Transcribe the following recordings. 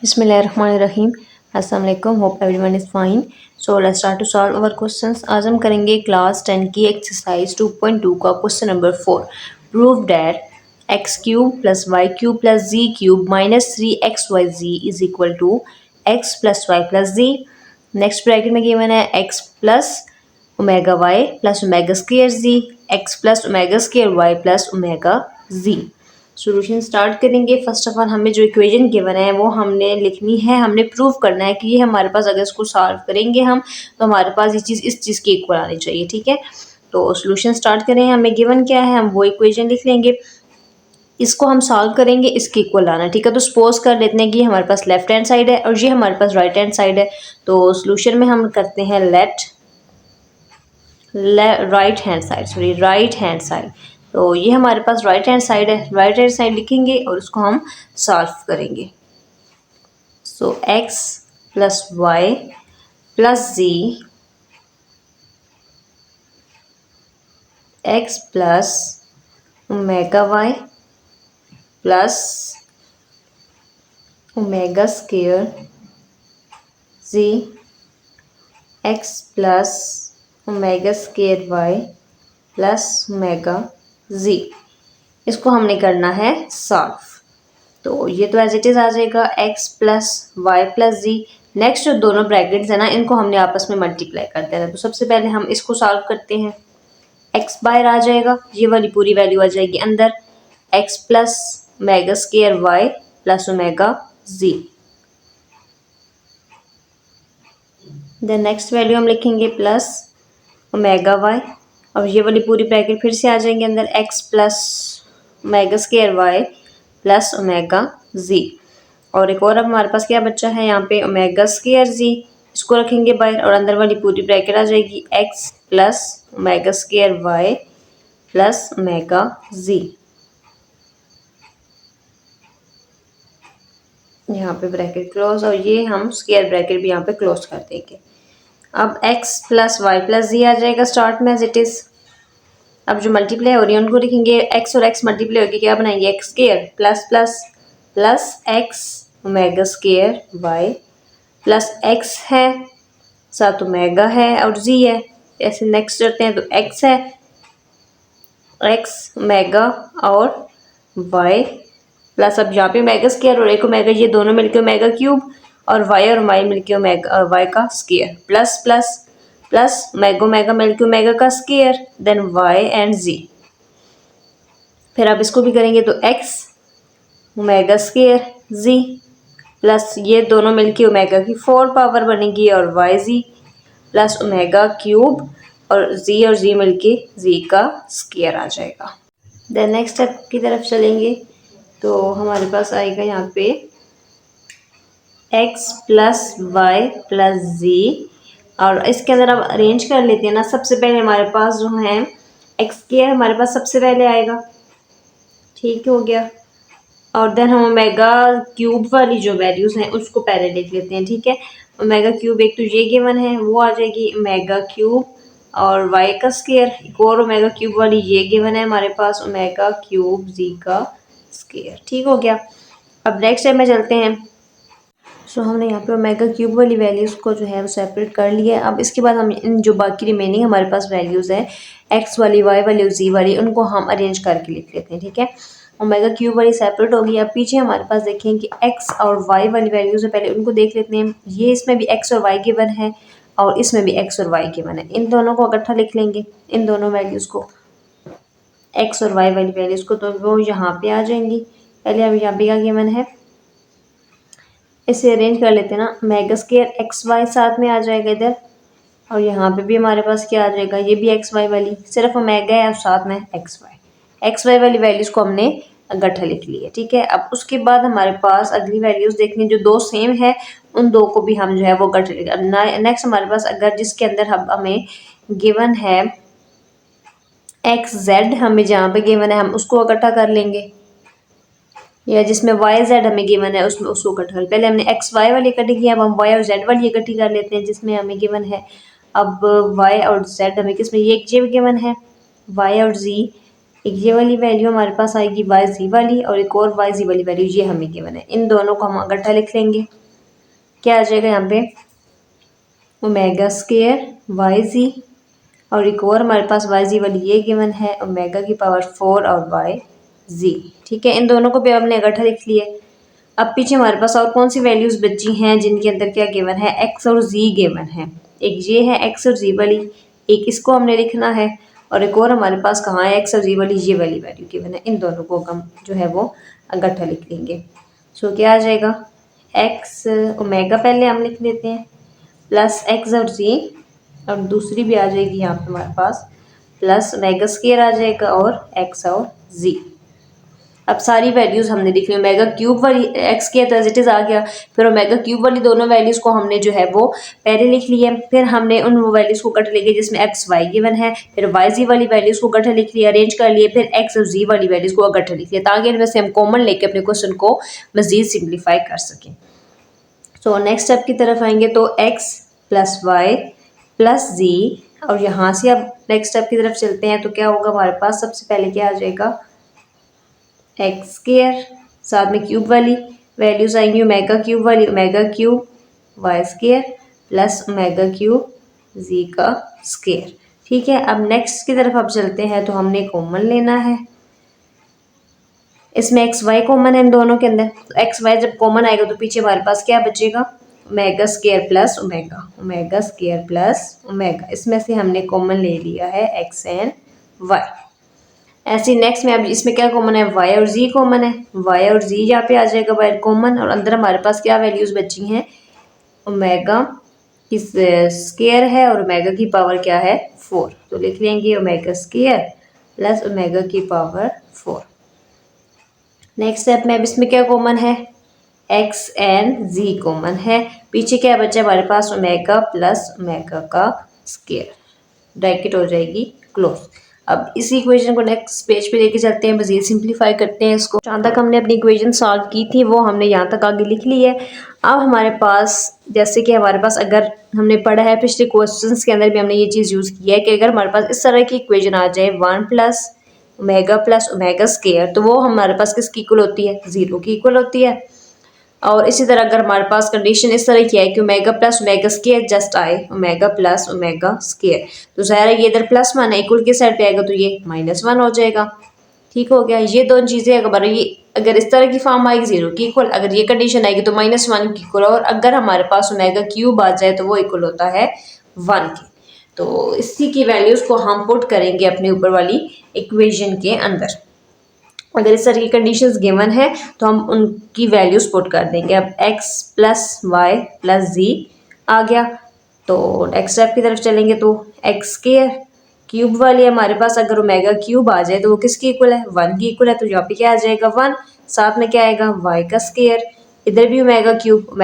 बिस्मिल्लाहिर्रहमानिर्रहीम। अस्सलाम वालेकुम। Hope everyone is fine. So let's start to solve our questions. आज हम करेंगे क्लास 10 की एक्सरसाइज 2.2 का question number 4। Prove that x cube plus y cube plus z cube minus 3xyz is equal to x plus y plus z. Next bracket में given है x plus omega y plus omega square z, x plus omega square y plus omega z. Solution start करेंगे। First of all हमें जो equation given है वो हमने लिखनी है, हमने प्रूव करना है कि ये हमारे पास अगर इसको सॉल्व करेंगे हम तो हमारे पास ये चीज़ इस चीज़ के इक्वल आनी चाहिए। ठीक है, तो सॉल्यूशन स्टार्ट करें। हमें गिवन क्या है, हम वो इक्वेशन लिख लेंगे, इसको हम सॉल्व करेंगे, इसके इक्वल आना। ठीक है, तो सपोज कर लेते हैं कि हमारे पास लेफ्ट हैंड साइड है और ये हमारे पास राइट हैंड साइड है। तो सॉल्यूशन में हम करते हैं राइट हैंड साइड। तो ये हमारे पास राइट हैंड साइड है, राइट हैंड साइड लिखेंगे और उसको हम सॉल्व करेंगे। So x plus y plus z, x plus omega y plus omega square z, x plus omega square y plus omega z. इसको हमने करना है सॉल्व। तो ये तो एज इट इज़ आ जाएगा x plus y plus z. Next जो दोनों ब्रैकेट्स है ना, इनको हमने आपस में मल्टीप्लाई कर देना। तो सबसे पहले हम इसको सॉल्व करते हैं। एक्स बाहर आ जाएगा, ये वाली पूरी वैल्यू आ जाएगी अंदर, x plus omega square y plus omega z. Then next value हम लिखेंगे प्लस ओमेगा वाई, और ये वाली पूरी ब्रैकेट फिर से आ जाएंगे अंदर, x plus omega square y plus omega z. और एक और अब हमारे पास क्या बच्चा है यहाँ पे, ओमेगा स्क्वायर जी, इसको रखेंगे बाहर और अंदर वाली पूरी ब्रैकेट आ जाएगी x plus omega square y plus omega z. यहाँ पे ब्रैकेट क्लोज, और ये हम स्क्वायर ब्रैकेट भी यहाँ पे क्लोज कर देंगे। अब x प्लस वाई प्लस जी आ जाएगा स्टार्ट में एज इट इज। अब जो मल्टीप्लाई हो रही है उनको लिखेंगे, x और x मल्टीप्लाई होगी, क्या बनाएंगे, x square plus plus plus x omega square y plus x है, साथ ओमेगा है और जी है। ऐसे नेक्स्ट करते हैं तो x है, एक्स ओमेगा और वाई प्लस, अब यहाँ पे ओमेगा स्क्वायर और एक ओमेगा, ये दोनों मिलके ओमेगा क्यूब, और वाई और वाई मिलके ओमेगा वाई का square plus plus plus omega omega मिलके ओमेगा का स्क्वायर, देन वाई एंड जी। फिर आप इसको भी करेंगे तो एक्स ओमेगा स्क्वायर जी प्लस ये दोनों मिलके ओमेगा की 4 पावर बनेगी और Y z plus omega cube और जी मिलके जी का स्क्वायर आ जाएगा। देन नेक्स्ट स्टेप की तरफ चलेंगे तो हमारे पास आएगा यहाँ पे x plus y plus z, और इसके अंदर अब अरेंज कर लेते हैं ना। सबसे पहले हमारे पास जो है एक्स स्क्वायर हमारे पास सबसे पहले आएगा, ठीक हो गया, और देन हम ओमेगा क्यूब वाली जो वैल्यूज़ हैं उसको पहले लिख लेते हैं। ठीक है, ओमेगा क्यूब एक तो ये गिवन है, वो आ जाएगी ओमेगा क्यूब और वाई का स्क्वायर, एक और ओमेगा क्यूब वाली ये गिवन है हमारे पास, ओमेगा क्यूब जी का स्क्वायर। ठीक हो गया। अब नेक्स्ट स्टेप में चलते हैं। सो हमने यहाँ पे ओमेगा क्यूब वाली वैल्यूज़ को जो है वो सेपरेट कर लिया। अब इसके बाद हम इन जो बाकी रिमेनिंग हमारे पास वैल्यूज़ है एक्स वाली वाई वाली और जी वाली, उनको हम अरेंज करके लिख लेते हैं। ठीक है, ओमेगा क्यूब वाली सेपरेट होगी। अब पीछे हमारे पास देखें कि एक्स और वाई वाली वैल्यूज़ है, पहले उनको देख लेते हैं। ये इसमें भी एक्स और वाई गिवन है और इसमें भी एक्स और वाई गिवन है, इन दोनों को इकट्ठा लिख लेंगे, इन दोनों वैल्यूज़ को, एक्स और वाई वाली वैल्यूज़ को, तो वो यहाँ पे आ जाएंगी। पहले अब यहाँ पे क्या गिवन है, इसे अरेंज कर लेते हैं ना, ओमेगा स्क्वायर एक्स वाई साथ में आ जाएगा इधर, और यहाँ पे भी हमारे पास क्या आ जाएगा, ये भी एक्स वाई वाली, सिर्फ ओमेगा है और साथ में एक्स वाई वाली वैल्यूज़ को हमने इकट्ठा लिख लिया। ठीक है, अब उसके बाद हमारे पास अगली वैल्यूज़ देखनी, जो दो सेम है उन दो को भी हम जो है वो इकट्ठा लिख। अब नेक्स्ट हमारे पास अगर जिसके अंदर हमें गिवन है एक्स जेड, हमें जहाँ पे गिवन है हम उसको इकट्ठा कर लेंगे, या जिसमें वाई जेड हमें गिवन है उसमें उसको इकट्ठा कर, पहले हमने एक्स वाई वाली इकट्ठी की, अब हम वाई और जेड वाली इकट्ठी कर लेते हैं जिसमें हमें गिवन है। अब वाई और जेड हमें किसमें, ये गिवन है वाई और जी, एक ये वाली वैल्यू हमारे पास आएगी वाई जी वाली, और एक और वाई जी वाली वैल्यू ये हमें गिवन है। इन दोनों को हम इकट्ठा लिख लेंगे। क्या आ जाएगा यहाँ पे, ओमेगा स्क्वायर वाई जी, और एक और हमारे पास वाई जी वाली ये गिवन है ओमेगा की पावर 4 और वाई जी। ठीक है, इन दोनों को भी हमने इकट्ठा लिख लिया। अब पीछे हमारे पास और कौन सी वैल्यूज़ बची हैं जिनके अंदर क्या गिवन है, एक्स और जी गिवन है। एक ये है एक्स और जी वाली, एक इसको हमने लिखना है, और एक और हमारे पास कहाँ है एक्स और जी वाली ये वाली वैल्यू गिवन है। इन दोनों को हम जो है वो इकट्ठा लिख लेंगे। सो क्या आ जाएगा, एक्स ओमेगा पहले हम लिख लेते हैं प्लस एक्स और जी, और दूसरी भी आ जाएगी यहाँ पे हमारे पास प्लस ओमेगा स्क्वायर आ जाएगा और एक्स और जी। अब सारी वैल्यूज़ हमने लिख ली। ओमेगा क्यूब वाली एक्स के तो एज इट इज़ आ गया, फिर ओमेगा क्यूब वाली दोनों वैल्यूज़ को हमने जो है वो पहले लिख लिया, फिर हमने उन वैल्यूज़ को कट लेके जिसमें एक्स वाई गिवन है, फिर वाई जी वाली वैल्यूज़ को कट लिख लिया, अरेंज कर लिए, फिर एक्स और जी वाली वैल्यूज़ को कट लिख लिया, ताकि इनमें से हम कॉमन लेके अपने क्वेश्चन को मज़ीद सिंप्लीफाई कर सकें। सो नेक्स्ट स्टेप की तरफ आएंगे तो x plus y plus z, और यहाँ से अब नेक्स्ट स्टेप की तरफ चलते हैं तो क्या होगा हमारे पास, सबसे पहले क्या आ जाएगा एक्स स्क्वायर, साथ में क्यूब वाली वैल्यूज आएंगी ओमेगा क्यूब वाली, omega cube y square plus omega cube z का स्क्वायर। ठीक है, अब नेक्स्ट की तरफ अब चलते हैं तो हमने कॉमन लेना है। इसमें एक्स वाई कॉमन है इन दोनों के अंदर, तो एक्स वाई जब कॉमन आएगा तो पीछे हमारे पास क्या बचेगा, omega square plus omega, omega square plus omega. इसमें से हमने कॉमन ले लिया है एक्स एंड वाई। ऐसे नेक्स्ट में अब इसमें क्या कॉमन है, वाई और जी कॉमन है, वाई और जी यहाँ पे आ जाएगा वाई कॉमन, और अंदर हमारे पास क्या वैल्यूज बची हैं, ओमेगा की स्क्वायर है और ओमेगा की पावर क्या है 4, तो लिख लेंगे ओमेगा स्क्वायर प्लस ओमेगा की पावर 4। नेक्स्ट स्टेप में अब इसमें क्या कॉमन है, एक्स एंड जी कॉमन है, पीछे क्या बचा हमारे पास ओमेगा प्लस ओमेगा का स्क्वायर, ब्रैकेट हो जाएगी क्लोज। अब इसी इक्वेशन को नेक्स्ट पेज पे लेके चलते हैं, मज़ीद सिंप्लीफाई करते हैं इसको। जहाँ तक हमने अपनी इक्वेशन सॉल्व की थी वो हमने यहाँ तक आगे लिख ली है। अब हमारे पास जैसे कि हमारे पास अगर हमने पढ़ा है पिछले क्वेश्चंस के अंदर भी हमने ये चीज़ यूज़ की है कि अगर हमारे पास इस तरह की इक्वेशन आ जाए 1 प्लस ओमेगा स्क्वायर, तो वो हमारे पास किसकी इक्वल होती है, 0 की इक्वल होती है। और इसी तरह अगर हमारे पास कंडीशन इस तरह की है कि omega plus omega square just आए ओमेगा प्लस ओमेगा स्क्वायर, तो ज़ाहिर है ये इधर +1 है, इक्वल के साइड पे आएगा तो ये -1 हो जाएगा। ठीक हो गया, ये दोनों चीज़ें अगर ये अगर इस तरह की फॉर्म आएगी 0 की इक्वल, अगर ये कंडीशन आएगी तो -1 की इक्वल, और अगर हमारे पास ओमेगा क्यूब आ जाए तो वो इक्वल होता है 1 के। तो इसी की वैल्यूज़ को हम पुट करेंगे अपने ऊपर वाली इक्वेशन के अंदर। अगर इस तरह की कंडीशंस गिवन है तो हम उनकी वैल्यूज पुट कर देंगे। अब x प्लस वाई प्लस जी आ गया, तो नेक्स्ट स्टेप की तरफ चलेंगे तो एक्स स्क्वायर क्यूब वाली हमारे पास अगर ओमेगा क्यूब आ जाए तो वो किसकी इक्वल है, 1 की इक्वल है, तो यहाँ पे क्या आ जाएगा 1, साथ में क्या आएगा y का स्क्वायर, इधर भी ओमेगा क्यूब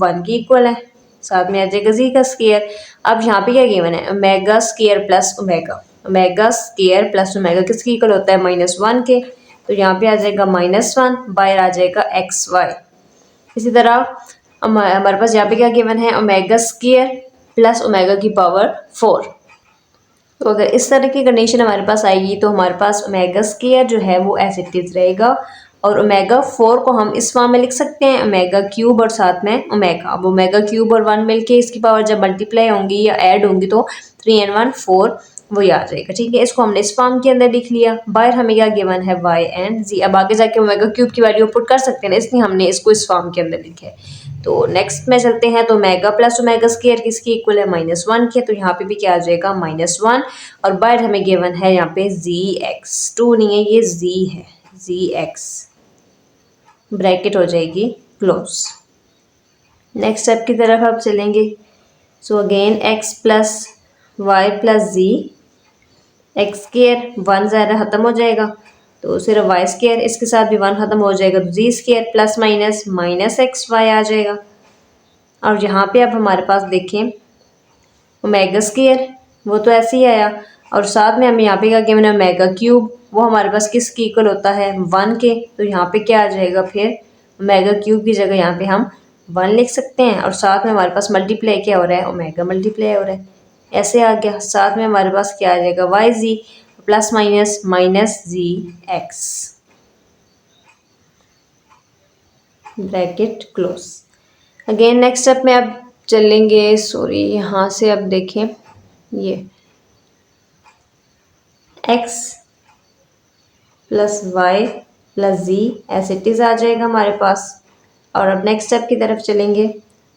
1 की इक्वल है, साथ में आ जाएगा जी का स्क्वायर। अब यहाँ पे क्या गिवन है, omega square plus omega, omega square plus omega किसकी इक्वल होता है -1 के, तो यहाँ पे आ जाएगा -1, बाहर आ जाएगा एक्स वाई। इसी तरह हमारे पास यहाँ पे क्या गिवन है, ओमेगा स्क्वायर प्लस ओमेगा की पावर 4। तो अगर इस तरह की कंडीशन हमारे पास आएगी तो हमारे पास ओमेगा स्क्वायर जो है वो एज इट इज रहेगा, और ओमेगा 4 को हम इस फॉर्म में लिख सकते हैं ओमेगा क्यूब और साथ में ओमेगा। अब ओमेगा क्यूब और 1 मिलके इसकी पावर जब मल्टीप्लाई होंगी या ऐड होंगी तो 3 and 1 4 वो आ जाएगा। ठीक है, इसको हमने इस फॉर्म के अंदर लिख लिया। बाहर हमें क्या गिवन है, वाई एंड जी। अब आगे जाके ओमेगा क्यूब की वैल्यू पुट कर सकते हैं, इसलिए हमने इसको इस फॉर्म के अंदर लिखा है। तो नेक्स्ट में चलते हैं तो ओमेगा प्लस ओमेगा स्क्वायर किसकी इक्वल है, -1 के, तो यहाँ पे भी क्या आ जाएगा -1, और बाहर हमें गिवन है यहाँ पे जी एक्स, 2 नहीं है ये जी है, जी एक्स, ब्रैकेट हो जाएगी क्लोज। नेक्स्ट स्टेप की तरफ अब चलेंगे। So again x plus y plus z, x square 1 ज़्यादा ख़त्म हो जाएगा तो सिर्फ वाई स्क्वायर, इसके साथ भी 1 ख़त्म हो जाएगा तो z square plus minus x y आ जाएगा। और यहाँ पे अब हमारे पास देखें ओमेगा स्क्वायर वो तो ऐसे ही आया, और साथ में हमें यहाँ पे क्या गिवन है ओमेगा क्यूब, वो हमारे पास किसकी इक्वल होता है 1 के, तो यहाँ पे क्या आ जाएगा फिर ओमेगा क्यूब की जगह यहाँ पे हम 1 लिख सकते हैं, और साथ में हमारे पास मल्टीप्लाई क्या हो रहा है, ओमेगा मल्टीप्लाई हो रहा है, ऐसे आ गया। साथ में हमारे पास क्या आ जाएगा y z, plus minus minus z x, bracket close. Again next step में अब चलेंगे, सॉरी यहाँ से अब देखें, ये x plus y plus z as it is आ जाएगा हमारे पास। और अब नेक्स्ट स्टेप की तरफ चलेंगे।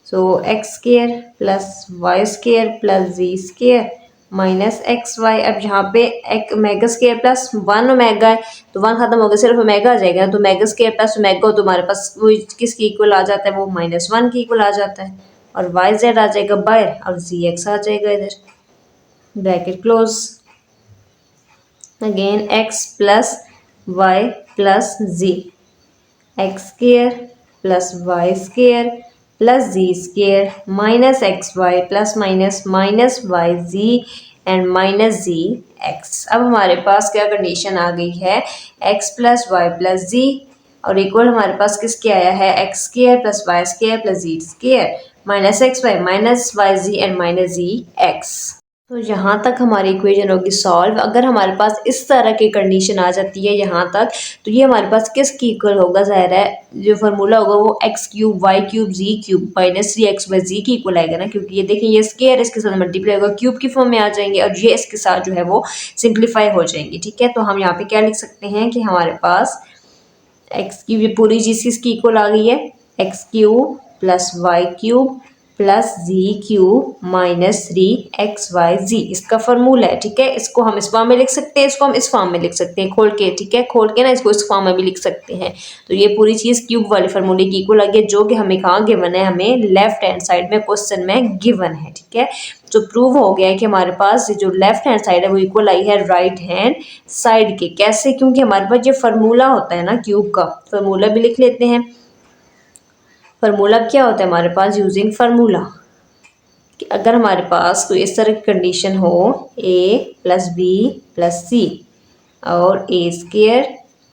So x square plus y square plus z square minus x y. अब यहाँ पे एक omega square plus one omega है, तो वन खत्म हो गया, सिर्फ ओमेगा आ जाएगा। तो ओमेगा स्केयर प्लस ओमेगा तो हमारे पास वो किसकी इक्वल आ जाता है, वो माइनस वन की इक्वल आ जाता है। और वाई जेड आ जाएगा बाहर और जी एक्स आ जाएगा इधर, bracket close. Again x plus y plus z, x square plus y square plus z square minus x y plus minus minus y z and minus z x. अब हमारे पास क्या कंडीशन आ गई है, x plus y plus z और equal हमारे पास किसके आया है, x square plus y square plus z square minus x y minus y z and minus z x. तो यहाँ तक हमारी इक्वेशन होगी सॉल्व। अगर हमारे पास इस तरह की कंडीशन आ जाती है यहाँ तक, तो ये हमारे पास किसकी इक्वल होगा, ज़ाहिर है जो फार्मूला होगा वो x cube y cube z cube minus three x y z की इक्वल आएगा ना, क्योंकि ये देखें ये स्केयर इसके साथ मल्टीप्लाई होगा, क्यूब की फॉर्म में आ जाएंगे और ये इसके साथ जो है वो सिंप्लीफाई हो जाएंगी। ठीक है, तो हम यहाँ पे क्या लिख सकते हैं कि हमारे पास एक्स क्यूब, ये पूरी चीज़ किसकी इक्वल आ गई है, x cube plus y cube plus z cube minus three x y z, इसका फॉर्मूला है। ठीक है, इसको हम इस फॉर्म में लिख सकते हैं, इसको हम इस फॉर्म में लिख सकते हैं खोल के। ठीक है, खोल के ना इसको इस फॉर्म में भी लिख सकते हैं। तो ये पूरी चीज़ क्यूब वाले फार्मूले की इक्वल आ गई, जो कि हमें कहाँ गिवन है, हमें लेफ्ट हैंड साइड में क्वेश्चन में गिवन है। ठीक है, तो प्रूव हो गया है कि हमारे पास जो लेफ्ट हैंड साइड है वो इक्वल आई है राइट हैंड साइड के। कैसे, क्योंकि हमारे पास ये फार्मूला होता है ना क्यूब का, फार्मूला भी लिख लेते हैं। फार्मूला क्या होता है हमारे पास, यूजिंग फार्मूला, कि अगर हमारे पास कोई इस तरह की कंडीशन हो a plus b plus c और a square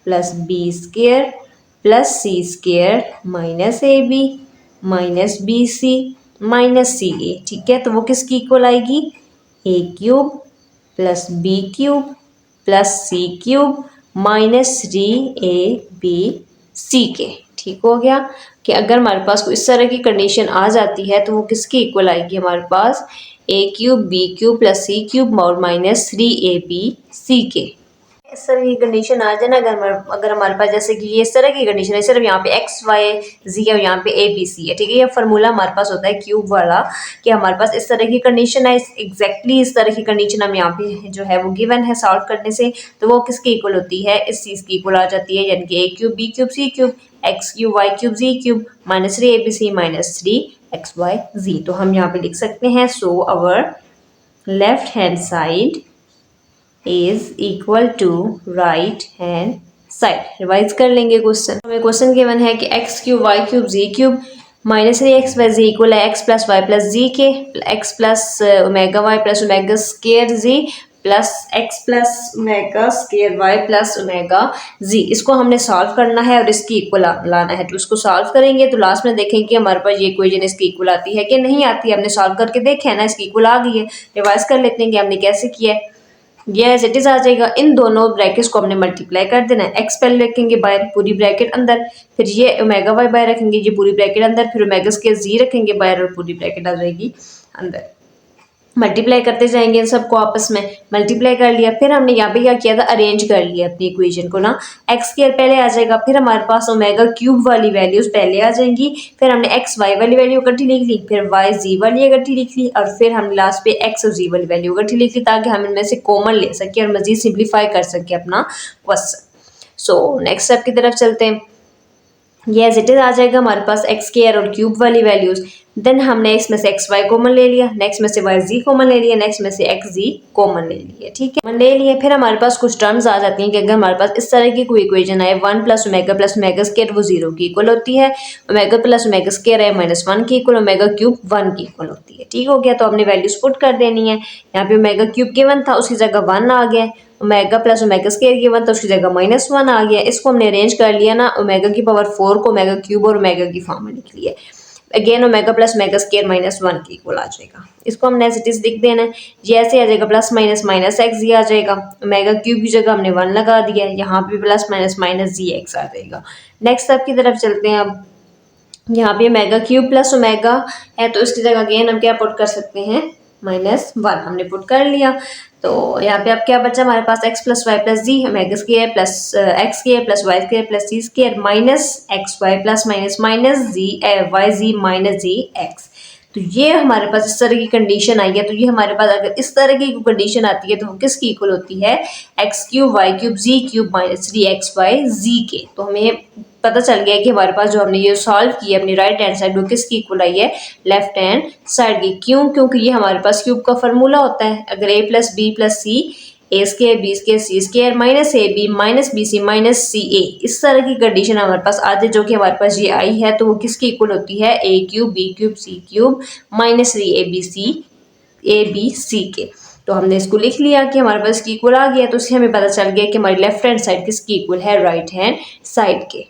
plus b square plus c square minus a b minus b c minus c a. ठीक है, तो वो किसकी इक्वल आएगी, a cube plus b cube plus c cube minus three a b c के। ठीक हो गया, कि अगर हमारे पास कोई इस तरह की कंडीशन आ जाती है तो वो किसकी इक्वल आएगी, हमारे पास a cube b cube plus c cube और minus three a b c के। इस तरह की कंडीशन आ जाए ना, अगर हमारे पास जैसे कि ये इस तरह की कंडीशन है, सिर्फ यहाँ पे एक्स वाई जी है और यहाँ पे ए बी सी है। ठीक है, ये फार्मूला हमारे पास होता है क्यूब वाला, कि हमारे पास इस तरह की कंडीशन है, एग्जैक्टली इस तरह की कंडीशन हम यहाँ पे जो है वो गिवन है सॉल्व करने से, तो वो किसकी इक्वल होती है, इस चीज़ की इक्वल आ जाती है, यानी कि a cube b cube c cube x cube y cube z cube minus three a b c minus three x y z. तो हम यहाँ पे लिख सकते हैं, so our left hand side is equal to right hand side। Revise कर लेंगे question. हमें क्वेश्चन गिवन है कि x cube y cube z cube minus three x y z equal है एक्स प्लस वाई प्लस जी के, x plus omega y plus omega square z plus x plus omega square y plus omega z. इसको हमने solve करना है और इसकी equal लाना है। तो इसको सॉल्व करेंगे तो लास्ट में देखेंगे कि हमारे पास ये इक्वेशन इसकी इक्वल आती है कि नहीं आती है। हमने सॉल्व करके देखे है ना, इसकी इक्वल आ गई है। रिवाइज कर लेते हैं कि हमने कैसे किया है। ये एज इट इज आ जाएगा, इन दोनों ब्रैकेट्स को हमने मल्टीप्लाई कर देना है। एक्स पहले रखेंगे बाहर पूरी ब्रैकेट अंदर, फिर ये ओमेगा वाई बाहर रखेंगे ये पूरी ब्रैकेट अंदर, फिर ओमेगा स्केयर जी रखेंगे बाहर और पूरी ब्रैकेट आ जाएगी अंदर। मल्टीप्लाई करते जाएंगे इन सबको आपस में, मल्टीप्लाई कर लिया। फिर हमने यहाँ पे क्या किया था, अरेंज कर लिया अपनी इक्वेशन को ना। एक्स स्क्वायर पहले आ जाएगा, फिर हमारे पास ओमेगा क्यूब वाली वैल्यूज पहले आ जाएंगी, फिर हमने एक्स वाई वाली वैल्यू इकट्ठी लिख ली, फिर वाई जी वाली इकट्ठी लिख ली, और फिर हमने लास्ट पे एक्स और जी वाली वैल्यू इकट्ठी लिख ली, ताकि हम इनमें से कॉमन ले सके और मजीद सिंप्लीफाई कर सके अपना क्वेश्चन। सो नेक्स्ट स्टेप की तरफ चलते हैं। ये एज इट इज आ जाएगा हमारे पास एक्स स्क्वायर और क्यूब वाली वैल्यूज। देन हमने इसमें से एक्स वाई कॉमन ले लिया, नेक्स्ट में से वाई जी कॉमन ले लिया, नेक्स्ट में से एक्स जी कॉमन ले लिया। ठीक है, कॉमन ले लिए। फिर हमारे पास कुछ टर्म्स आ जाती हैं कि अगर हमारे पास इस तरह की कोई इक्वेशन आए, वन प्लस ओमेगा स्क्वायर वो जीरो की इक्वल होती है, ओमेगा प्लस ओमेगा स्क्वायर है माइनस वन की इक्वल, ओमेगा क्यूब वन की इक्वल होती है। ठीक हो गया, तो हमने वैल्यूज पुट कर देनी है। यहाँ पे ओमेगा क्यूब गिवन था, उसकी जगह वन आ गया, omega plus omega square given तो उसकी जगह माइनस वन आ गया। इसको हमने अरेंज कर लिया ना, ओमेगा की पावर 4 को ओमेगा क्यूब और ओमेगा की फॉर्म में लिख लिया। Again omega plus omega square minus 1 के इक्वल आ जाएगा। इसको हमने एज इट इज लिख देना है, ये ऐसे आ जाएगा प्लस माइनस माइनस एक्स ये आ जाएगा, ओमेगा क्यूब की जगह हमने 1 लगा दिया है, यहाँ पे plus minus minus z x आ जाएगा। नेक्स्ट स्टेप की तरफ चलते हैं। अब यहाँ पे ओमेगा क्यूब प्लस ओमेगा है तो इसकी जगह अगेन हम क्या पुट कर सकते हैं, -1 हमने पुट कर लिया। तो यहाँ पे अब क्या बचा हमारे पास, x plus y plus z, omega square plus x square plus y square plus z square minus x y plus minus minus z y z minus z x. तो ये हमारे पास इस तरह की कंडीशन आई है। तो ये हमारे पास अगर इस तरह की कंडीशन आती है तो वो किसकी इक्वल होती है, x cube y cube z cube minus 3 XY जी के। तो हमें पता चल गया कि हमारे पास जो हमने ये सॉल्व किया अपनी राइट हैंड साइड वो किसकी इक्वल आई है, लेफ्ट हैंड साइड की। क्यों, क्योंकि ये हमारे पास क्यूब का फॉर्मूला होता है। अगर a plus b plus c a square b square c square minus a b minus b c minus c a, इस तरह की कंडीशन हमारे पास आती है जो कि हमारे पास ये आई है, तो वो किसकी इक्वल होती है, a cube b cube c cube minus 3 a b c के। तो हमने इसको लिख लिया कि हमारे पास इसकी इक्वल आ गया। तो इससे हमें पता चल गया कि हमारी लेफ्ट हैंड साइड किसकी इक्वल है, राइट हैंड साइड के।